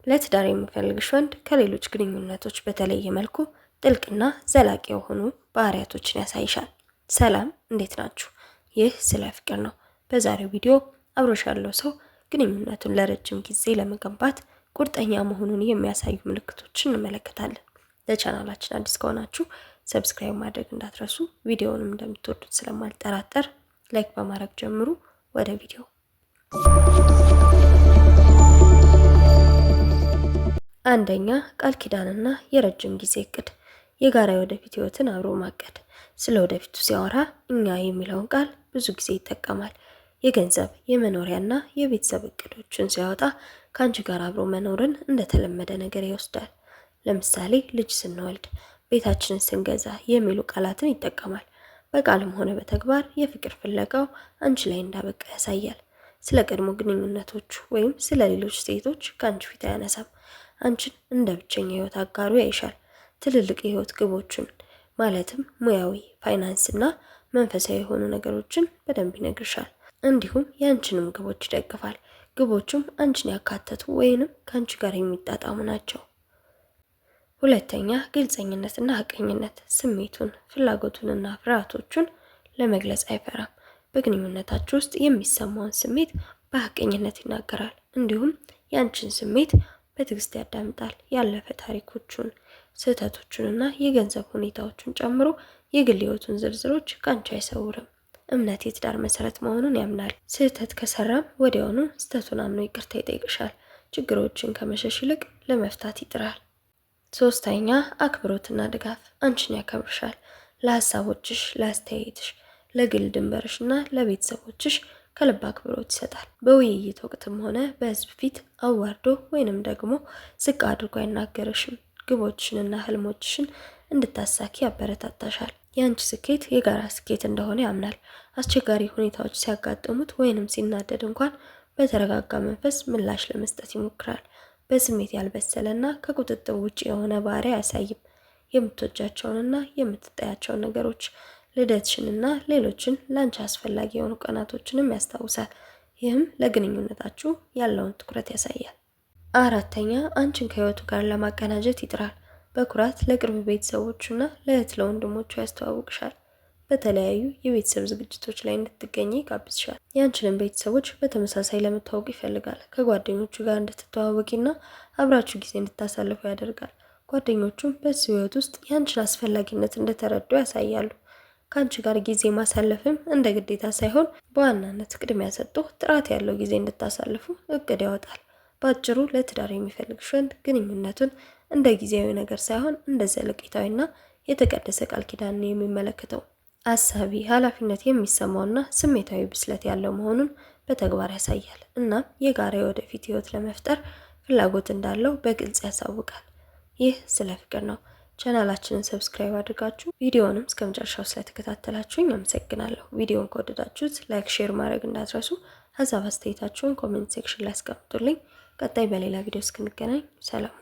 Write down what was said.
ለትዳር የሚፈልግሽ ወንድ ከሌሎች ግንኙነቶች በተለየ መልኩ ጥልቅና ዘላቂ የሆኑ ባህሪያቶችን ያሳይሻል። ሰላም፣ እንዴት ናችሁ? ይህ ስለ ፍቅር ነው። በዛሬው ቪዲዮ አብሮሽ ያለው ሰው ግንኙነቱን ለረጅም ጊዜ ለመገንባት ቁርጠኛ መሆኑን የሚያሳዩ ምልክቶችን እንመለከታለን። ለቻናላችን አዲስ ከሆናችሁ ሰብስክራይብ ማድረግ እንዳትረሱ። ቪዲዮውንም እንደምትወዱት ስለማልጠራጠር ላይክ በማድረግ ጀምሩ። ወደ ቪዲዮ። አንደኛ፣ ቃል ኪዳንና የረጅም ጊዜ እቅድ። የጋራ የወደፊት ህይወትን አብሮ ማቀድ። ስለ ወደፊቱ ሲያወራ እኛ የሚለውን ቃል ብዙ ጊዜ ይጠቀማል። የገንዘብ የመኖሪያና የቤተሰብ እቅዶችን ሲያወጣ ከአንቺ ጋር አብሮ መኖርን እንደተለመደ ነገር ይወስዳል። ለምሳሌ ልጅ ስንወልድ፣ ቤታችንን ስንገዛ የሚሉ ቃላትን ይጠቀማል። በቃልም ሆነ በተግባር የፍቅር ፍለጋው አንቺ ላይ እንዳበቃ ያሳያል። ስለ ቀድሞ ግንኙነቶች ወይም ስለ ሌሎች ሴቶች ከአንቺ ፊት አያነሳም። አንቺን እንደ ብቸኛ ህይወት አጋሩ ያይሻል። ትልልቅ የህይወት ግቦችን ማለትም ሙያዊ፣ ፋይናንስና መንፈሳዊ የሆኑ ነገሮችን በደንብ ይነግርሻል። እንዲሁም የአንቺንም ግቦች ይደግፋል። ግቦቹም አንቺን ያካተቱ ወይንም ከአንቺ ጋር የሚጣጣሙ ናቸው። ሁለተኛ፣ ግልጸኝነትና ሐቀኝነት። ስሜቱን፣ ፍላጎቱንና ፍርሃቶቹን ለመግለጽ አይፈራም። በግንኙነታችሁ ውስጥ የሚሰማውን ስሜት በሐቀኝነት ይናገራል። እንዲሁም የአንቺን ስሜት በትዕግስት ያዳምጣል። ያለፈ ታሪኮቹን፣ ስህተቶቹንና የገንዘብ ሁኔታዎቹን ጨምሮ የግል ህይወቱን ዝርዝሮች ከአንቺ አይሰውርም። እምነት የትዳር መሰረት መሆኑን ያምናል። ስህተት ከሰራም ወዲያውኑ ስህተቱን አምኖ ይቅርታ ይጠይቅሻል። ችግሮችን ከመሸሽ ይልቅ ለመፍታት ይጥራል። ሶስተኛ፣ አክብሮትና ድጋፍ። አንቺን ያከብርሻል። ለሀሳቦችሽ፣ ለአስተያየትሽ፣ ለግል ድንበርሽና ለቤተሰቦችሽ ከልብ አክብሮት ይሰጣል። በውይይት ወቅትም ሆነ በህዝብ ፊት አዋርዶ ወይንም ደግሞ ዝቅ አድርጎ አይናገርሽም። ግቦችሽንና ህልሞችሽን እንድታሳኪ ያበረታታሻል። የአንቺ ስኬት የጋራ ስኬት እንደሆነ ያምናል። አስቸጋሪ ሁኔታዎች ሲያጋጥሙት ወይንም ሲናደድ እንኳን በተረጋጋ መንፈስ ምላሽ ለመስጠት ይሞክራል። በስሜት ያልበሰለና ከቁጥጥር ውጭ የሆነ ባህሪ አያሳይም። የምትወጃቸውንና የምትጠያቸውን ነገሮች፣ ልደትሽንና ሌሎችን ለአንቺ አስፈላጊ የሆኑ ቀናቶችንም ያስታውሳል። ይህም ለግንኙነታችሁ ያለውን ትኩረት ያሳያል። አራተኛ፣ አንቺን ከህይወቱ ጋር ለማቀናጀት ይጥራል። በኩራት ለቅርብ ቤተሰቦቹና ለእህት ለወንድሞቹ ያስተዋውቅሻል። በተለያዩ የቤተሰብ ዝግጅቶች ላይ እንድትገኚ ይጋብዝሻል። የአንቺንም ቤተሰቦች በተመሳሳይ ለመታወቅ ይፈልጋል። ከጓደኞቹ ጋር እንድትተዋወቂና አብራችሁ ጊዜ እንድታሳልፉ ያደርጋል። ጓደኞቹም በዚህ ህይወት ውስጥ የአንቺን አስፈላጊነት እንደተረዱ ያሳያሉ። ከአንቺ ጋር ጊዜ ማሳለፍም እንደ ግዴታ ሳይሆን በዋናነት ቅድሚያ ሰጥቶ ጥራት ያለው ጊዜ እንድታሳልፉ እቅድ ያወጣል። በአጭሩ ለትዳር የሚፈልግሽ ወንድ ግንኙነቱን እንደ ጊዜያዊ ነገር ሳይሆን እንደ ዘለቄታዊና የተቀደሰ ቃል ኪዳን ነው የሚመለከተው። አሳቢ፣ ኃላፊነት የሚሰማውና ስሜታዊ ብስለት ያለው መሆኑን በተግባር ያሳያል። እናም የጋራ የወደፊት ህይወት ለመፍጠር ፍላጎት እንዳለው በግልጽ ያሳውቃል። ይህ ስለ ፍቅር ነው። ቻናላችንን ሰብስክራይብ አድርጋችሁ ቪዲዮውንም እስከመጨረሻው ስለተከታተላችሁኝ አመሰግናለሁ። ቪዲዮውን ከወደዳችሁት ላይክ፣ ሼር ማድረግ እንዳትረሱ። ሀሳብ አስተያየታችሁን ኮሜንት ሴክሽን ላይ አስቀምጡልኝ። ቀጣይ በሌላ ቪዲዮ እስክንገናኝ ሰላም።